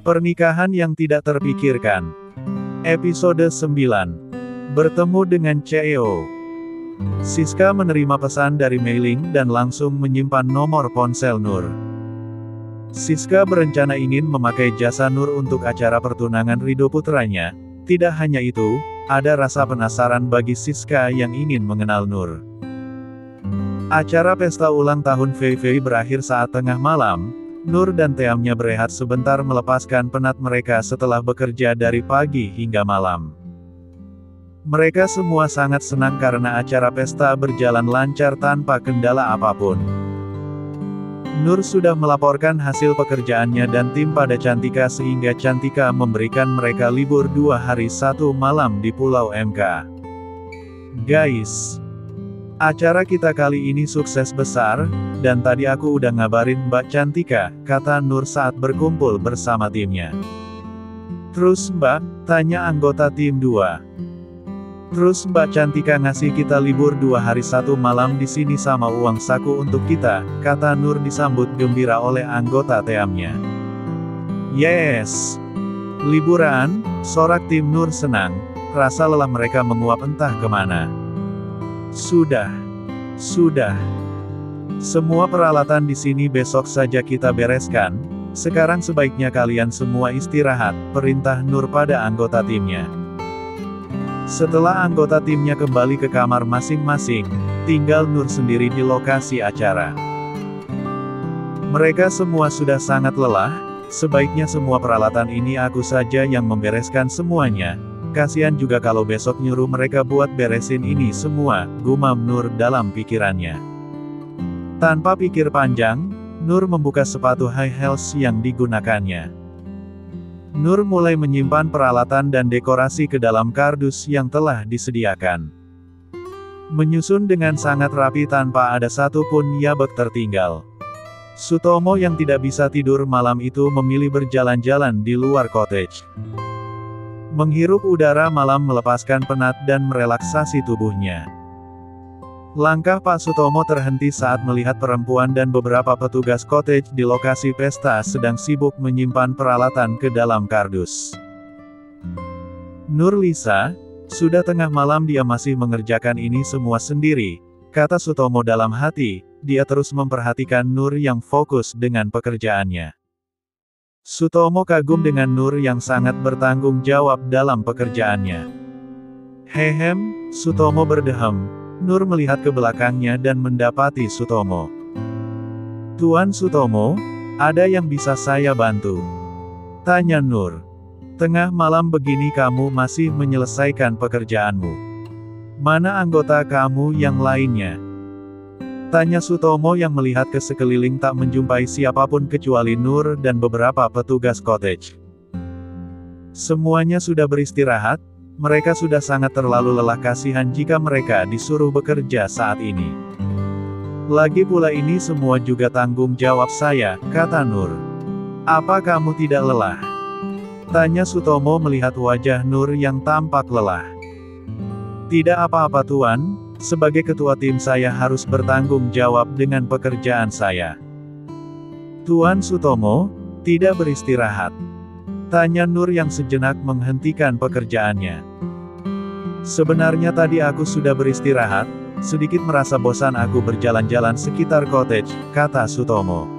Pernikahan yang tidak terpikirkan. Episode 9. Bertemu dengan CEO. Siska menerima pesan dari Mei-ling dan langsung menyimpan nomor ponsel Nur. Siska berencana ingin memakai jasa Nur untuk acara pertunangan ridho putranya. Tidak hanya itu, ada rasa penasaran bagi Siska yang ingin mengenal Nur. Acara pesta ulang tahun Fei Fei berakhir saat tengah malam. Nur dan Teamnya berehat sebentar melepaskan penat mereka setelah bekerja dari pagi hingga malam. Mereka semua sangat senang karena acara pesta berjalan lancar tanpa kendala apapun. Nur sudah melaporkan hasil pekerjaannya dan tim pada Cantika sehingga Cantika memberikan mereka libur 2 hari 1 malam di Pulau MK. Guys, acara kita kali ini sukses besar, dan tadi aku udah ngabarin Mbak Cantika, kata Nur saat berkumpul bersama timnya. Terus Mbak, tanya anggota tim 2. Terus Mbak Cantika ngasih kita libur 2 hari 1 malam di sini sama uang saku untuk kita, kata Nur disambut gembira oleh anggota teamnya. Yes! Liburan, sorak tim Nur senang, rasa lelah mereka menguap entah kemana. Sudah. Semua peralatan di sini besok saja kita bereskan. Sekarang sebaiknya kalian semua istirahat, perintah Nur pada anggota timnya. Setelah anggota timnya kembali ke kamar masing-masing, tinggal Nur sendiri di lokasi acara. Mereka semua sudah sangat lelah, sebaiknya semua peralatan ini aku saja yang membereskan semuanya. Kasihan juga kalau besok nyuruh mereka buat beresin ini semua, gumam Nur dalam pikirannya. Tanpa pikir panjang, Nur membuka sepatu high heels yang digunakannya. Nur mulai menyimpan peralatan dan dekorasi ke dalam kardus yang telah disediakan. Menyusun dengan sangat rapi tanpa ada satupun yabek tertinggal. Sutomo yang tidak bisa tidur malam itu memilih berjalan-jalan di luar cottage. Menghirup udara malam melepaskan penat dan merelaksasi tubuhnya. Langkah Pak Sutomo terhenti saat melihat perempuan dan beberapa petugas cottage di lokasi pesta sedang sibuk menyimpan peralatan ke dalam kardus. Nur Lisa, sudah tengah malam dia masih mengerjakan ini semua sendiri, kata Sutomo dalam hati, dia terus memperhatikan Nur yang fokus dengan pekerjaannya. Sutomo kagum dengan Nur yang sangat bertanggung jawab dalam pekerjaannya. Hehem, Sutomo berdehem. Nur melihat ke belakangnya dan mendapati Sutomo. Tuan Sutomo, ada yang bisa saya bantu? Tanya Nur. Tengah malam begini kamu masih menyelesaikan pekerjaanmu. Mana anggota kamu yang lainnya? Tanya Sutomo yang melihat ke sekeliling tak menjumpai siapapun kecuali Nur dan beberapa petugas cottage. Semuanya sudah beristirahat, mereka sudah sangat terlalu lelah kasihan jika mereka disuruh bekerja saat ini. Lagi pula ini semua juga tanggung jawab saya, kata Nur. Apa kamu tidak lelah? Tanya Sutomo melihat wajah Nur yang tampak lelah. Tidak apa-apa Tuan. Sebagai ketua tim saya harus bertanggung jawab dengan pekerjaan saya. Tuan Sutomo, tidak beristirahat? Tanya Nur yang sejenak menghentikan pekerjaannya. Sebenarnya tadi aku sudah beristirahat, sedikit merasa bosan aku berjalan-jalan sekitar cottage, kata Sutomo.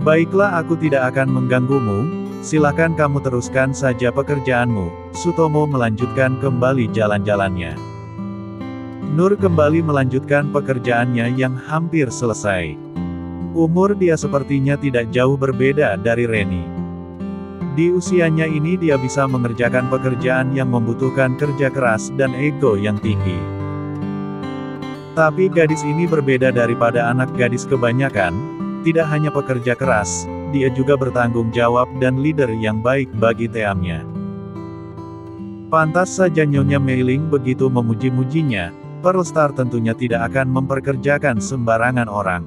Baiklah aku tidak akan mengganggumu, silakan kamu teruskan saja pekerjaanmu, Sutomo melanjutkan kembali jalan-jalannya. Nur kembali melanjutkan pekerjaannya yang hampir selesai. Umur dia sepertinya tidak jauh berbeda dari Reni. Di usianya ini dia bisa mengerjakan pekerjaan yang membutuhkan kerja keras dan ego yang tinggi. Tapi gadis ini berbeda daripada anak gadis kebanyakan, tidak hanya pekerja keras, dia juga bertanggung jawab dan leader yang baik bagi teamnya. Pantas saja Nyonya Mei-ling begitu memuji-mujinya. Pearl Star tentunya tidak akan memperkerjakan sembarangan orang.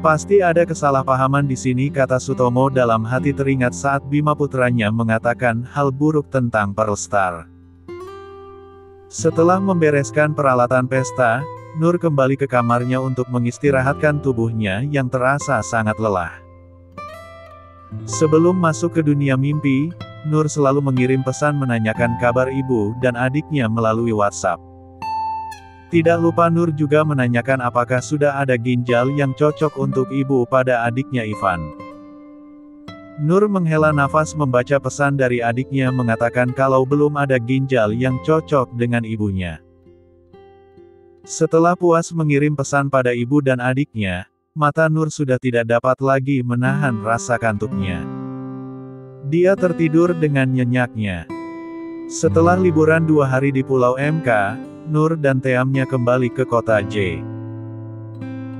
Pasti ada kesalahpahaman di sini, kata Sutomo dalam hati teringat saat Bima putranya mengatakan hal buruk tentang Pearl Star. Setelah membereskan peralatan pesta, Nur kembali ke kamarnya untuk mengistirahatkan tubuhnya yang terasa sangat lelah. Sebelum masuk ke dunia mimpi, Nur selalu mengirim pesan menanyakan kabar ibu dan adiknya melalui WhatsApp. Tidak lupa Nur juga menanyakan apakah sudah ada ginjal yang cocok untuk ibu pada adiknya Ivan. Nur menghela nafas membaca pesan dari adiknya mengatakan kalau belum ada ginjal yang cocok dengan ibunya. Setelah puas mengirim pesan pada ibu dan adiknya, mata Nur sudah tidak dapat lagi menahan rasa kantuknya. Dia tertidur dengan nyenyaknya. Setelah liburan 2 hari di Pulau MK, Nur dan Teamnya kembali ke kota J.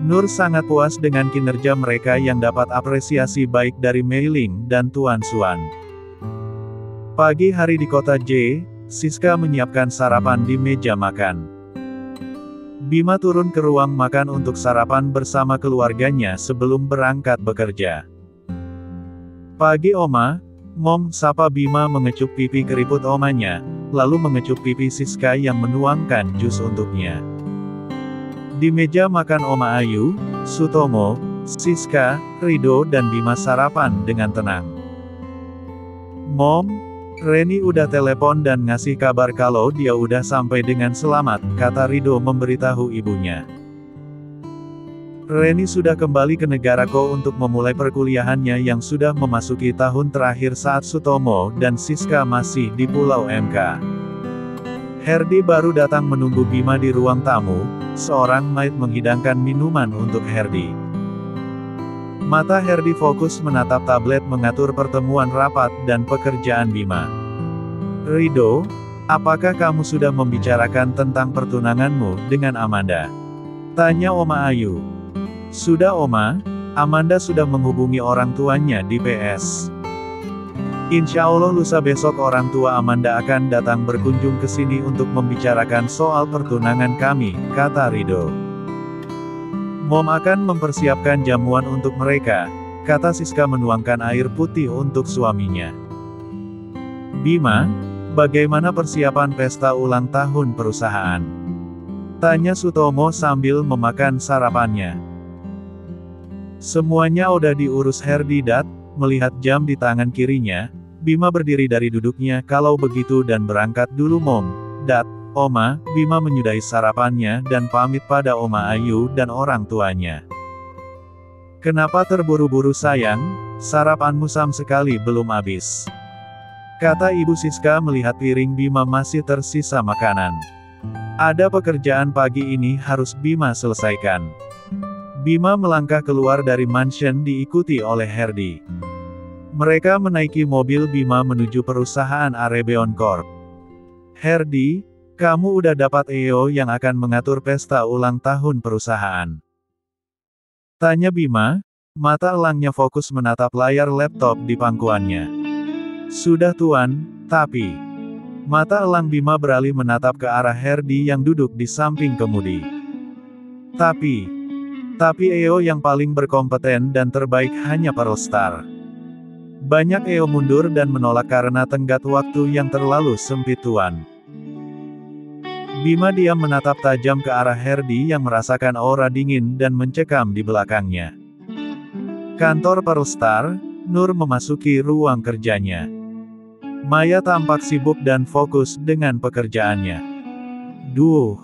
Nur sangat puas dengan kinerja mereka yang dapat apresiasi baik dari Mei Ling dan Tuan Xuan. Pagi hari di kota J, Siska menyiapkan sarapan di meja makan. Bima turun ke ruang makan untuk sarapan bersama keluarganya sebelum berangkat bekerja. Pagi Oma, Mom, sapa Bima mengecup pipi keriput omanya, lalu mengecup pipi Siska yang menuangkan jus untuknya. Di meja makan Oma Ayu, Sutomo, Siska, Rido dan Bima sarapan dengan tenang. Mom, Reni udah telepon dan ngasih kabar kalau dia udah sampai dengan selamat, kata Rido memberitahu ibunya. Reni sudah kembali ke negaraku untuk memulai perkuliahannya yang sudah memasuki tahun terakhir saat Sutomo dan Siska masih di Pulau MK. Herdi baru datang menunggu Bima di ruang tamu, seorang maid menghidangkan minuman untuk Herdi. Mata Herdi fokus menatap tablet mengatur pertemuan rapat dan pekerjaan Bima. Rido, apakah kamu sudah membicarakan tentang pertunanganmu dengan Amanda? Tanya Oma Ayu. Sudah Oma, Amanda sudah menghubungi orang tuanya di PS. Insya Allah lusa besok orang tua Amanda akan datang berkunjung ke sini untuk membicarakan soal pertunangan kami, kata Rido. Mom akan mempersiapkan jamuan untuk mereka, kata Siska menuangkan air putih untuk suaminya. Bima, bagaimana persiapan pesta ulang tahun perusahaan? Tanya Sutomo sambil memakan sarapannya. Semuanya udah diurus Herdi Dat, melihat jam di tangan kirinya, Bima berdiri dari duduknya kalau begitu dan berangkat dulu Mom, Dat, Oma, Bima menyudahi sarapannya dan pamit pada Oma Ayu dan orang tuanya. Kenapa terburu-buru sayang, sarapanmu sam sekali belum habis. Kata Ibu Siska melihat piring Bima masih tersisa makanan. Ada pekerjaan pagi ini harus Bima selesaikan. Bima melangkah keluar dari mansion diikuti oleh Herdi. Mereka menaiki mobil Bima menuju perusahaan Arebeon Corp. Herdi, kamu udah dapat EO yang akan mengatur pesta ulang tahun perusahaan? Tanya Bima, mata elangnya fokus menatap layar laptop di pangkuannya. Sudah Tuan, tapi... Mata elang Bima beralih menatap ke arah Herdi yang duduk di samping kemudi. Tapi EO yang paling berkompeten dan terbaik hanya Pearl Star. Banyak EO mundur dan menolak karena tenggat waktu yang terlalu sempit Tuan. Bima diam menatap tajam ke arah Herdi yang merasakan aura dingin dan mencekam di belakangnya. Kantor Pearl Star, Nur memasuki ruang kerjanya. Maya tampak sibuk dan fokus dengan pekerjaannya. Duh,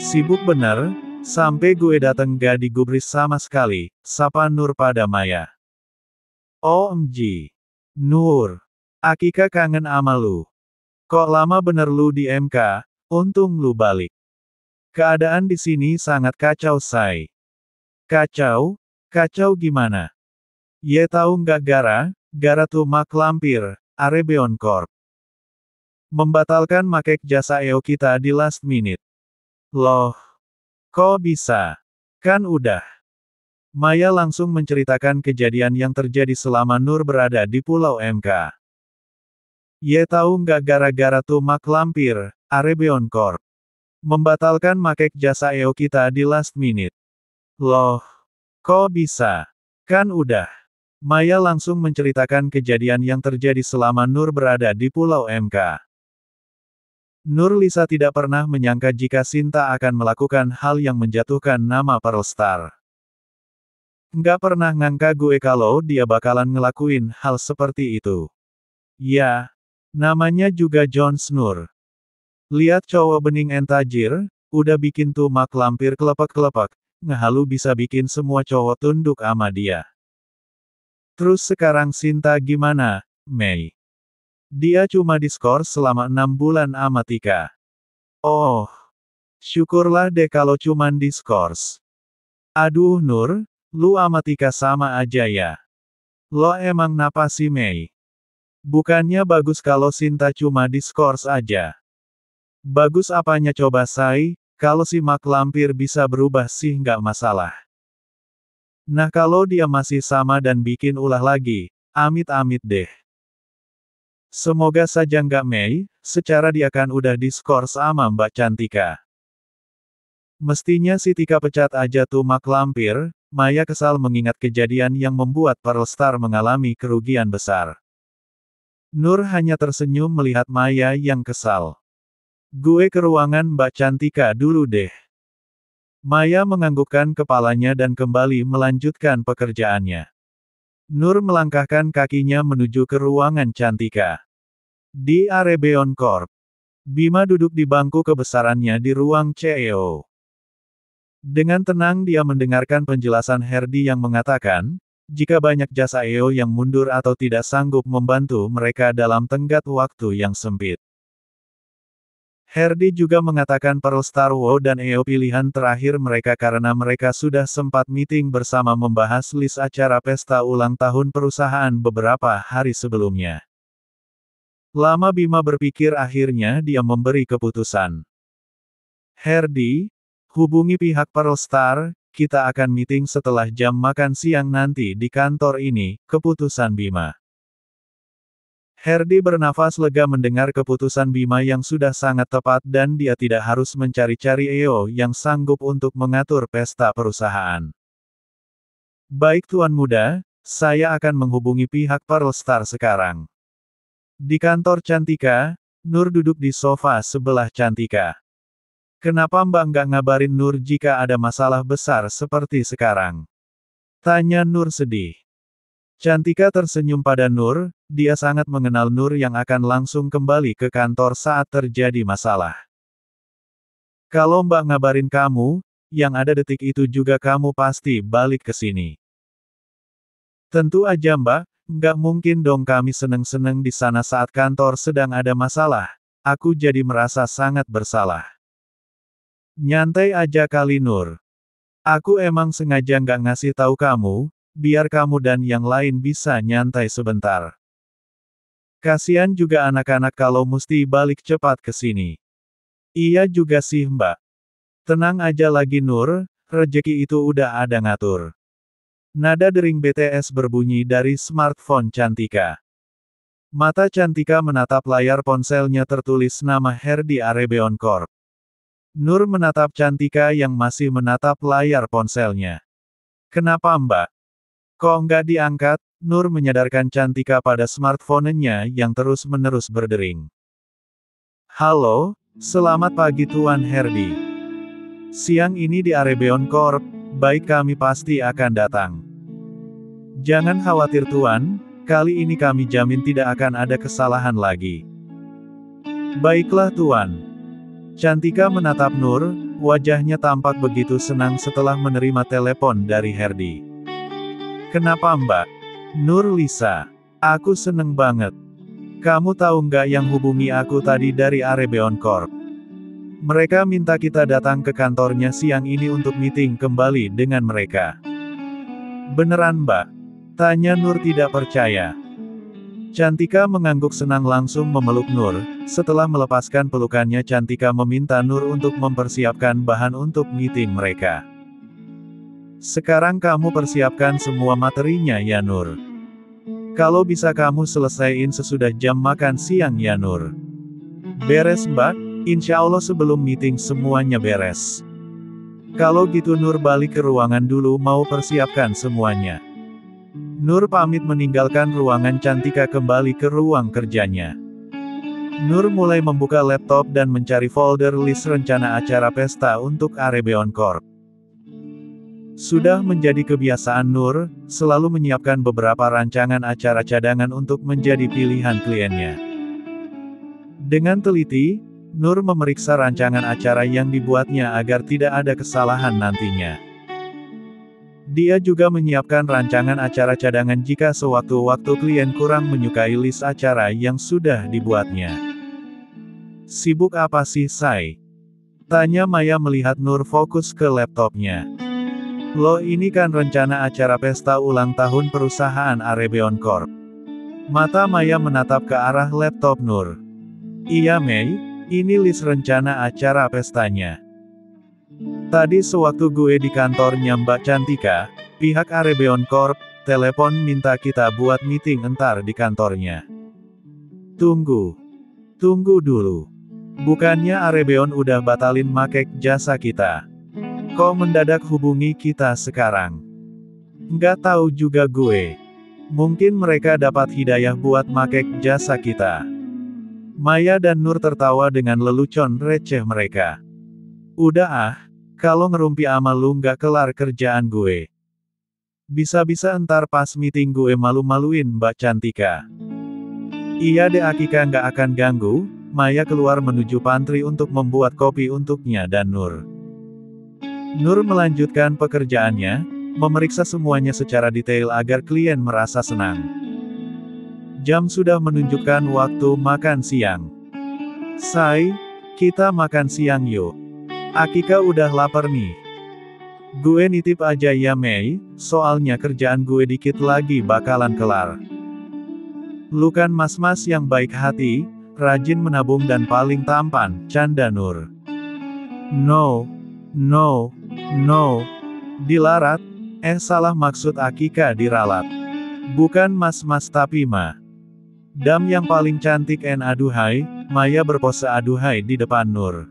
sibuk bener. Sampai gue dateng gak digubris sama sekali, sapa Nur pada Maya. OMG. Nur. Akika kangen ama lu. Kok lama bener lu di MK, untung lu balik. Keadaan di sini sangat kacau say. Kacau? Kacau gimana? Ye tahu nggak gara tuh mak lampir, Arebeon Corp. Membatalkan makek jasa EO kita di last minute. Loh. Kok bisa? Kan udah. Maya langsung menceritakan kejadian yang terjadi selama Nur berada di Pulau MK. Ye tahu nggak gara-gara tuh mak lampir, Arebeon Corp. Membatalkan makek jasa EO kita di last minute. Loh. Kok bisa? Kan udah. Maya langsung menceritakan kejadian yang terjadi selama Nur berada di Pulau MK. Nur Lisa tidak pernah menyangka jika Sinta akan melakukan hal yang menjatuhkan nama Pearl Star. Nggak pernah ngangka gue kalau dia bakalan ngelakuin hal seperti itu. Ya, namanya juga Jon Snow. Lihat cowok bening entajir, udah bikin tuh mak lampir kelepek-kelepek, ngehalu bisa bikin semua cowok tunduk ama dia. Terus sekarang Sinta gimana, Mei? Dia cuma diskors selama 6 bulan ama Tika. Oh, syukurlah deh kalau cuman diskors. Aduh Nur, lu ama Tika sama aja ya. Lo emang napa sih Mei? Bukannya bagus kalau Sinta cuma diskors aja. Bagus apanya coba say, kalau si mak lampir bisa berubah sih nggak masalah. Nah kalau dia masih sama dan bikin ulah lagi, amit-amit deh. Semoga saja nggak Mei, secara dia kan udah diskors sama Mbak Cantika. Mestinya si Tika pecat aja tuh mak lampir. Maya kesal mengingat kejadian yang membuat Pearl Star mengalami kerugian besar. Nur hanya tersenyum melihat Maya yang kesal. Gue ke ruangan Mbak Cantika dulu deh. Maya menganggukkan kepalanya dan kembali melanjutkan pekerjaannya. Nur melangkahkan kakinya menuju ke ruangan Cantika. Di Arebeon Corp. Bima duduk di bangku kebesarannya di ruang CEO. Dengan tenang dia mendengarkan penjelasan Herdi yang mengatakan, jika banyak jasa EO yang mundur atau tidak sanggup membantu mereka dalam tenggat waktu yang sempit. Herdi juga mengatakan Pearl Star Wo dan EO pilihan terakhir mereka karena mereka sudah sempat meeting bersama membahas list acara pesta ulang tahun perusahaan beberapa hari sebelumnya. Lama Bima berpikir akhirnya dia memberi keputusan. Herdi, hubungi pihak Pearl Star, kita akan meeting setelah jam makan siang nanti di kantor ini, keputusan Bima. Herdi bernafas lega mendengar keputusan Bima yang sudah sangat tepat dan dia tidak harus mencari-cari EO yang sanggup untuk mengatur pesta perusahaan. Baik Tuan Muda, saya akan menghubungi pihak Pearl Star sekarang. Di kantor Cantika, Nur duduk di sofa sebelah Cantika. Kenapa Mbak nggak ngabarin Nur jika ada masalah besar seperti sekarang? Tanya Nur sedih. Cantika tersenyum pada Nur, dia sangat mengenal Nur yang akan langsung kembali ke kantor saat terjadi masalah. Kalau Mbak ngabarin kamu, yang ada detik itu juga kamu pasti balik ke sini. Tentu aja Mbak, nggak mungkin dong kami seneng-seneng di sana saat kantor sedang ada masalah. Aku jadi merasa sangat bersalah. Nyantai aja kali Nur. Aku emang sengaja nggak ngasih tahu kamu, biar kamu dan yang lain bisa nyantai sebentar. Kasian juga anak-anak kalau mesti balik cepat ke sini. Iya juga sih Mbak. Tenang aja lagi Nur, rejeki itu udah ada ngatur. Nada dering BTS berbunyi dari smartphone Cantika. Mata Cantika menatap layar ponselnya tertulis nama Herdi Arebeon Corp. Nur menatap Cantika yang masih menatap layar ponselnya. Kenapa Mbak? Kok nggak diangkat? Nur menyadarkan Cantika pada smartphone-nya yang terus-menerus berdering. Halo, selamat pagi Tuan Herdi. Siang ini di Arebeon Corp, baik kami pasti akan datang. Jangan khawatir Tuan, kali ini kami jamin tidak akan ada kesalahan lagi. Baiklah Tuan. Cantika menatap Nur, wajahnya tampak begitu senang setelah menerima telepon dari Herdi. Kenapa Mbak? Nur Lisa. Aku seneng banget. Kamu tahu nggak yang hubungi aku tadi dari Arebeon Corp? Mereka minta kita datang ke kantornya siang ini untuk meeting kembali dengan mereka. Beneran Mbak? Tanya Nur tidak percaya. Cantika mengangguk senang langsung memeluk Nur. Setelah melepaskan pelukannya Cantika meminta Nur untuk mempersiapkan bahan untuk meeting mereka. Sekarang kamu persiapkan semua materinya ya Nur. Kalau bisa kamu selesaiin sesudah jam makan siang ya Nur. Beres Mbak, insya Allah sebelum meeting semuanya beres. Kalau gitu Nur balik ke ruangan dulu mau persiapkan semuanya. Nur pamit meninggalkan ruangan Cantika kembali ke ruang kerjanya. Nur mulai membuka laptop dan mencari folder list rencana acara pesta untuk Arebeon Corp. Sudah menjadi kebiasaan Nur, selalu menyiapkan beberapa rancangan acara cadangan untuk menjadi pilihan kliennya. Dengan teliti, Nur memeriksa rancangan acara yang dibuatnya agar tidak ada kesalahan nantinya. Dia juga menyiapkan rancangan acara cadangan jika sewaktu-waktu klien kurang menyukai list acara yang sudah dibuatnya. "Sibuk apa sih, Say?" tanya Maya melihat Nur fokus ke laptopnya. "Loh, ini kan rencana acara pesta ulang tahun perusahaan Arebeon Corp." Mata Maya menatap ke arah laptop Nur. "Iya Mei, ini list rencana acara pestanya. Tadi sewaktu gue di kantornya Mbak Cantika, pihak Arebeon Corp, telepon minta kita buat meeting entar di kantornya." Tunggu dulu. Bukannya Arebeon udah batalin make jasa kita? Kok mendadak hubungi kita sekarang? Nggak tahu juga gue. Mungkin mereka dapat hidayah buat make jasa kita. Maya dan Nur tertawa dengan lelucon receh mereka. "Udah ah, kalau ngerumpi ama lu nggak kelar kerjaan gue. Bisa-bisa entar pas meeting gue malu-maluin Mbak Cantika." "Iya deh, Akika nggak akan ganggu." Maya keluar menuju pantry untuk membuat kopi untuknya dan Nur. Nur melanjutkan pekerjaannya, memeriksa semuanya secara detail agar klien merasa senang. Jam sudah menunjukkan waktu makan siang. "Say, kita makan siang yuk. Akika udah lapar nih." "Gue nitip aja ya Mei, soalnya kerjaan gue dikit lagi bakalan kelar." "Lu kan mas-mas yang baik hati, rajin menabung dan paling tampan," canda Nur. No. Dilarat? Salah, maksud Akika diralat. Bukan mas-mas tapi ma. Dam yang paling cantik and aduhai." Maya berpose aduhai di depan Nur.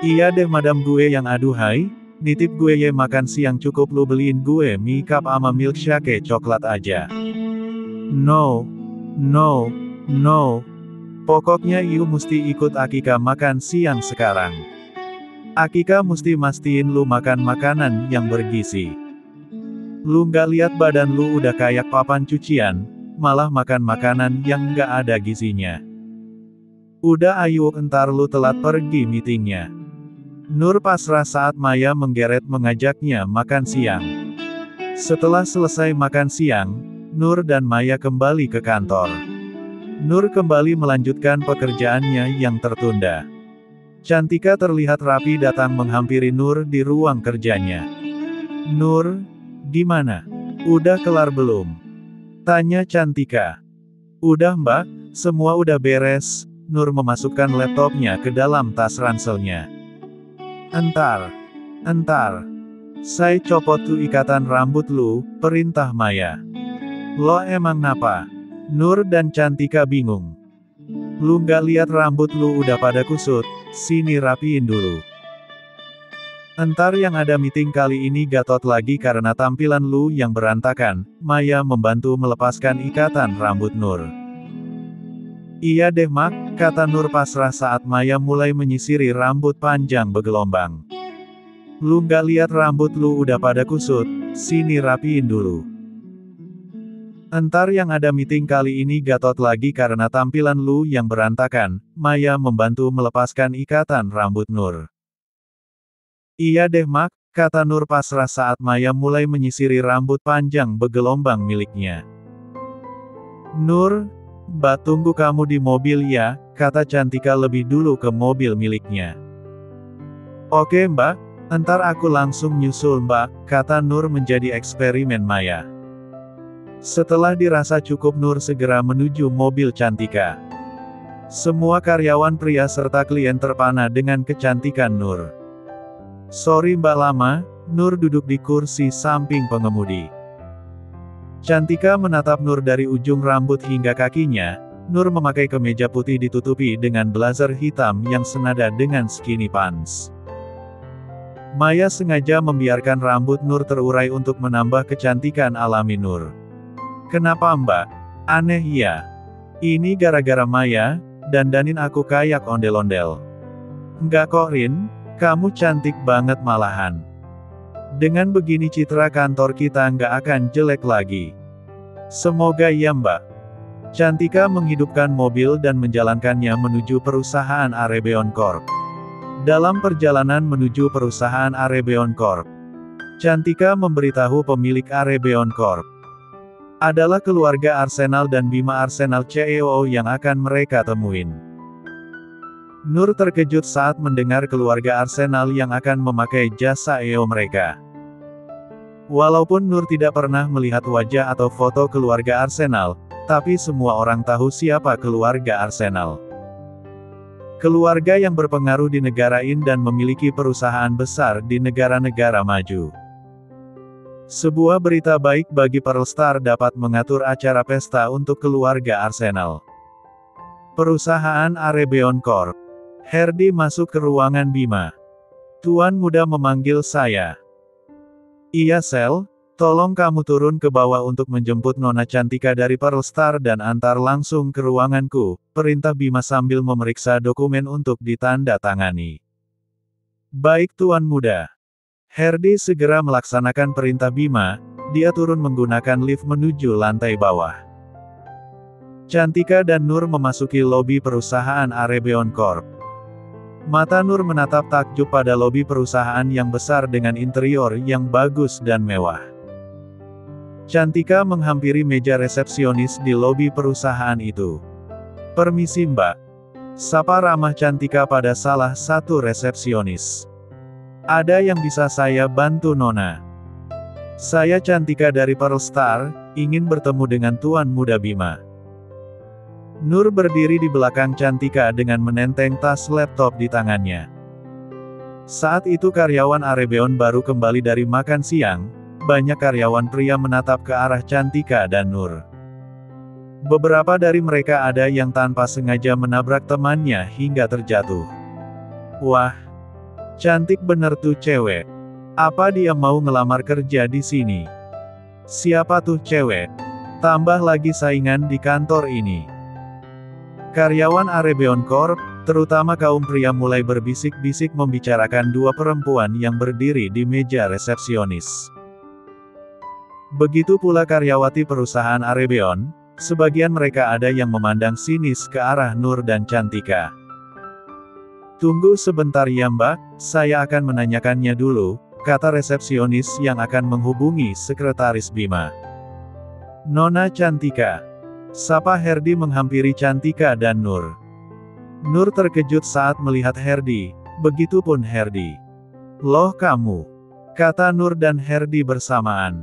"Iya deh madam gue yang aduhai, nitip gue ye makan siang cukup lu beliin gue mie cup ama milkshake coklat aja." No. Pokoknya iu mesti ikut Akika makan siang sekarang. Akika mesti mastiin lu makan makanan yang bergizi. Lu nggak lihat badan lu udah kayak papan cucian, malah makan makanan yang nggak ada gizinya. Udah ayo entar lu telat pergi meetingnya." Nur pasrah saat Maya menggeret mengajaknya makan siang. Setelah selesai makan siang, Nur dan Maya kembali ke kantor. Nur kembali melanjutkan pekerjaannya yang tertunda. Cantika terlihat rapi datang menghampiri Nur di ruang kerjanya. "Nur, gimana? Udah kelar belum?" tanya Cantika. "Udah Mbak, semua udah beres." Nur memasukkan laptopnya ke dalam tas ranselnya. Entar. Saya copot tuh ikatan rambut lu," perintah Maya. "Lo emang napa?" Nur dan Cantika bingung. "Lu nggak lihat rambut lu udah pada kusut, sini rapiin dulu. Entar yang ada meeting kali ini gatot lagi karena tampilan lu yang berantakan." Maya membantu melepaskan ikatan rambut Nur. "Iya deh Mak," kata Nur pasrah saat Maya mulai menyisiri rambut panjang bergelombang. "Lu nggak lihat rambut lu udah pada kusut, sini rapiin dulu. Entar yang ada meeting kali ini gatot lagi karena tampilan lu yang berantakan." Maya membantu melepaskan ikatan rambut Nur. "Iya deh Mak," kata Nur pasrah saat Maya mulai menyisiri rambut panjang bergelombang miliknya. "Nur, Mbak tunggu kamu di mobil ya," kata Cantika lebih dulu ke mobil miliknya. "Oke Mbak, entar aku langsung nyusul Mbak," kata Nur menjadi eksperimen Maya. Setelah dirasa cukup Nur segera menuju mobil Cantika. Semua karyawan pria serta klien terpana dengan kecantikan Nur. "Sorry Mbak lama." Nur duduk di kursi samping pengemudi. Cantika menatap Nur dari ujung rambut hingga kakinya. Nur memakai kemeja putih ditutupi dengan blazer hitam yang senada dengan skinny pants. Maya sengaja membiarkan rambut Nur terurai untuk menambah kecantikan alami Nur. "Kenapa Mbak? Aneh ya? Ini gara-gara Maya, dandanin aku kayak ondel-ondel." "Enggak kok Rin, kamu cantik banget malahan." Dengan begini citra kantor kita nggak akan jelek lagi. Semoga ya Mbak. Cantika menghidupkan mobil dan menjalankannya menuju perusahaan Arebeon Corp. Dalam perjalanan menuju perusahaan Arebeon Corp, Cantika memberitahu pemilik Arebeon Corp adalah keluarga Arsenal dan Bima Arsenal CEO yang akan mereka temuin. Nur terkejut saat mendengar keluarga Arsenal yang akan memakai jasa EO mereka. Walaupun Nur tidak pernah melihat wajah atau foto keluarga Arsenal, tapi semua orang tahu siapa keluarga Arsenal. Keluarga yang berpengaruh di negara ini dan memiliki perusahaan besar di negara-negara maju. Sebuah berita baik bagi Pearlstar dapat mengatur acara pesta untuk keluarga Arsenal. Perusahaan Arebeon Corp. Herdi masuk ke ruangan Bima. Tuan muda memanggil saya. Iya Sel, tolong kamu turun ke bawah untuk menjemput Nona Cantika dari Pearlstar dan antar langsung ke ruanganku, perintah Bima sambil memeriksa dokumen untuk ditandatangani. Baik Tuan muda. Herdi segera melaksanakan perintah Bima, dia turun menggunakan lift menuju lantai bawah. Cantika dan Nur memasuki lobi perusahaan Arebeon Corp. Mata Nur menatap takjub pada lobi perusahaan yang besar dengan interior yang bagus dan mewah. Cantika menghampiri meja resepsionis di lobi perusahaan itu. Permisi Mbak. Sapa ramah Cantika pada salah satu resepsionis. Ada yang bisa saya bantu Nona? Saya Cantika dari Pearlstar, ingin bertemu dengan Tuan Muda Bima. Nur berdiri di belakang Cantika dengan menenteng tas laptop di tangannya. Saat itu karyawan Arebeon baru kembali dari makan siang, banyak karyawan pria menatap ke arah Cantika dan Nur. Beberapa dari mereka ada yang tanpa sengaja menabrak temannya hingga terjatuh. Wah, cantik bener tuh cewek. Apa dia mau ngelamar kerja di sini? Siapa tuh cewek? Tambah lagi saingan di kantor ini. Karyawan Arebeon Corp, terutama kaum pria mulai berbisik-bisik membicarakan dua perempuan yang berdiri di meja resepsionis. Begitu pula karyawati perusahaan Arebeon, sebagian mereka ada yang memandang sinis ke arah Nur dan Cantika. Tunggu sebentar ya Mbak, saya akan menanyakannya dulu, kata resepsionis yang akan menghubungi sekretaris Bima. Nona Cantika. Sapa Herdi menghampiri Cantika dan Nur. Nur terkejut saat melihat Herdi, begitupun Herdi. Loh kamu, kata Nur dan Herdi bersamaan.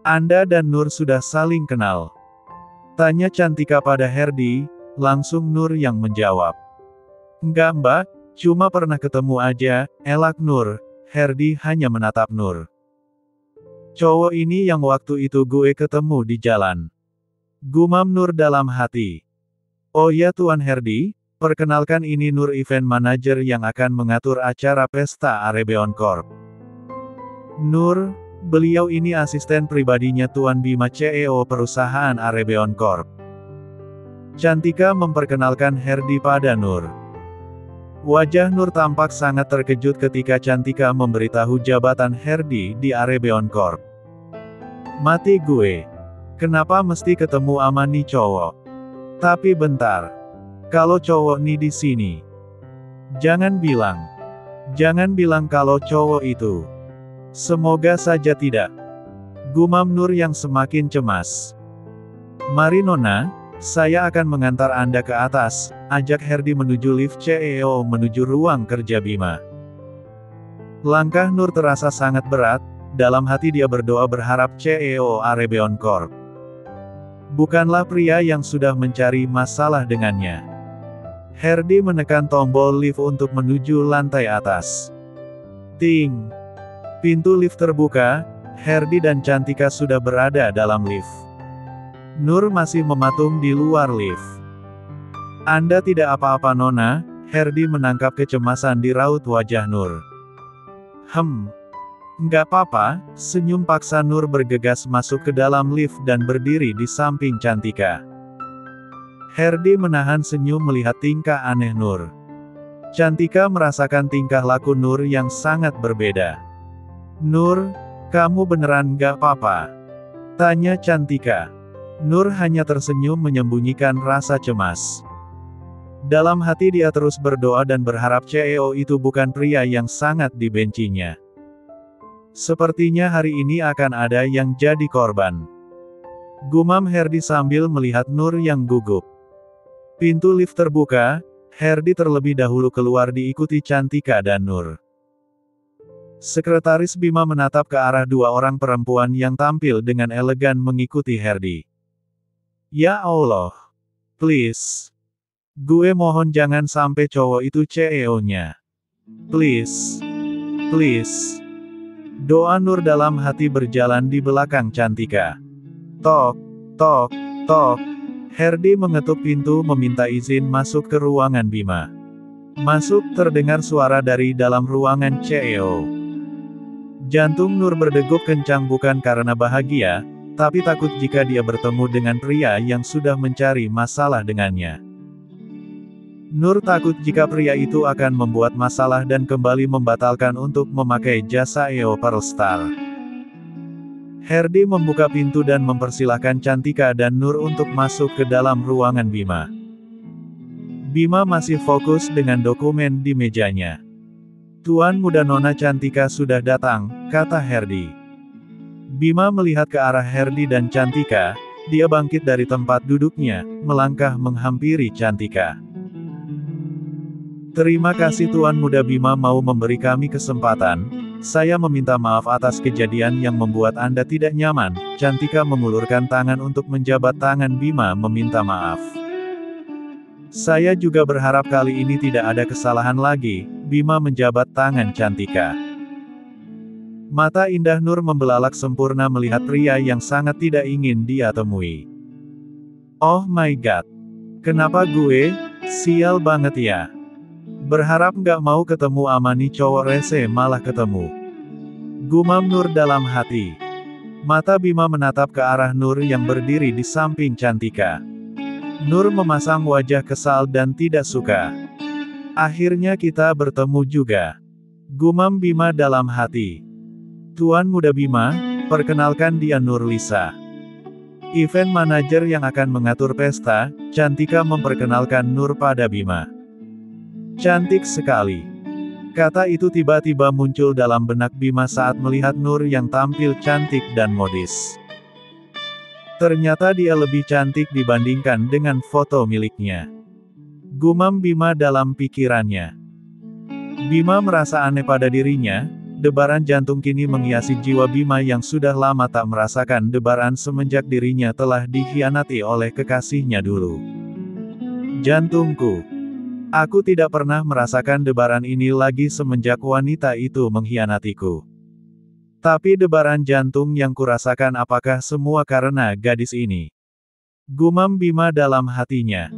Anda dan Nur sudah saling kenal. Tanya Cantika pada Herdi, langsung Nur yang menjawab. Enggak Mbak, cuma pernah ketemu aja, elak Nur. Herdi hanya menatap Nur. Cowok ini yang waktu itu gue ketemu di jalan. Gumam Nur dalam hati. Oh ya Tuan Herdi, perkenalkan ini Nur event manager yang akan mengatur acara pesta Arebeon Corp. Nur, beliau ini asisten pribadinya Tuan Bima CEO perusahaan Arebeon Corp. Cantika memperkenalkan Herdi pada Nur. Wajah Nur tampak sangat terkejut ketika Cantika memberitahu jabatan Herdi di Arebeon Corp. Mati gue. Kenapa mesti ketemu ama nih cowok? Tapi bentar. Kalau cowok nih di sini. Jangan bilang kalau cowok itu. Semoga saja tidak. Gumam Nur yang semakin cemas. Mari Nona, saya akan mengantar Anda ke atas, ajak Herdi menuju lift CEO menuju ruang kerja Bima. Langkah Nur terasa sangat berat, dalam hati dia berdoa berharap CEO Arebeon Corp bukanlah pria yang sudah mencari masalah dengannya. Herdi menekan tombol lift untuk menuju lantai atas. Ting! Pintu lift terbuka, Herdi dan Cantika sudah berada dalam lift. Nur masih mematung di luar lift. Anda tidak apa-apa Nona, Herdi menangkap kecemasan di raut wajah Nur. Nggak apa-apa, senyum paksa Nur bergegas masuk ke dalam lift dan berdiri di samping Cantika. Herdi menahan senyum melihat tingkah aneh Nur. Cantika merasakan tingkah laku Nur yang sangat berbeda. Nur, kamu beneran nggak apa-apa? Tanya Cantika. Nur hanya tersenyum menyembunyikan rasa cemas. Dalam hati dia terus berdoa dan berharap CEO itu bukan pria yang sangat dibencinya. Sepertinya hari ini akan ada yang jadi korban. Gumam Herdi sambil melihat Nur yang gugup. Pintu lift terbuka, Herdi terlebih dahulu keluar diikuti Cantika dan Nur. Sekretaris Bima menatap ke arah dua orang perempuan yang tampil dengan elegan mengikuti Herdi. Ya Allah. Please. Gue mohon jangan sampai cowok itu CEO-nya. Please. Please. Doa Nur dalam hati berjalan di belakang Cantika. Tok, tok, tok. Herdi mengetuk pintu meminta izin masuk ke ruangan Bima. Masuk, terdengar suara dari dalam ruangan CEO. Jantung Nur berdegup kencang bukan karena bahagia, tapi takut jika dia bertemu dengan pria yang sudah mencari masalah dengannya. Nur takut jika pria itu akan membuat masalah dan kembali membatalkan untuk memakai jasa EO Pearlstar. Herdi membuka pintu dan mempersilahkan Cantika dan Nur untuk masuk ke dalam ruangan Bima. Bima masih fokus dengan dokumen di mejanya. Tuan muda Nona Cantika sudah datang, kata Herdi. Bima melihat ke arah Herdi dan Cantika, dia bangkit dari tempat duduknya, melangkah menghampiri Cantika. Terima kasih Tuan Muda Bima mau memberi kami kesempatan. Saya meminta maaf atas kejadian yang membuat Anda tidak nyaman. Cantika mengulurkan tangan untuk menjabat tangan Bima meminta maaf. Saya juga berharap kali ini tidak ada kesalahan lagi. Bima menjabat tangan Cantika. Mata indah Nur membelalak sempurna melihat pria yang sangat tidak ingin dia temui. Oh my god. Kenapa gue? Sial banget ya. Berharap nggak mau ketemu ama nih cowok rese malah ketemu. Gumam Nur dalam hati. Mata Bima menatap ke arah Nur yang berdiri di samping Cantika. Nur memasang wajah kesal dan tidak suka. Akhirnya kita bertemu juga. Gumam Bima dalam hati. Tuan Muda Bima, perkenalkan dia Nur Lisa. Event manager yang akan mengatur pesta. Cantika memperkenalkan Nur pada Bima. Cantik sekali. Kata itu tiba-tiba muncul dalam benak Bima saat melihat Nur yang tampil cantik dan modis. Ternyata dia lebih cantik dibandingkan dengan foto miliknya. Gumam Bima dalam pikirannya. Bima merasa aneh pada dirinya, debaran jantung kini menghiasi jiwa Bima yang sudah lama tak merasakan debaran semenjak dirinya telah dikhianati oleh kekasihnya dulu. Jantungku. Aku tidak pernah merasakan debaran ini lagi semenjak wanita itu mengkhianatiku. Tapi debaran jantung yang kurasakan apakah semua karena gadis ini? Gumam Bima dalam hatinya.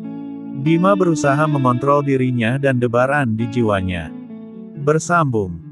Bima berusaha mengontrol dirinya dan debaran di jiwanya. Bersambung.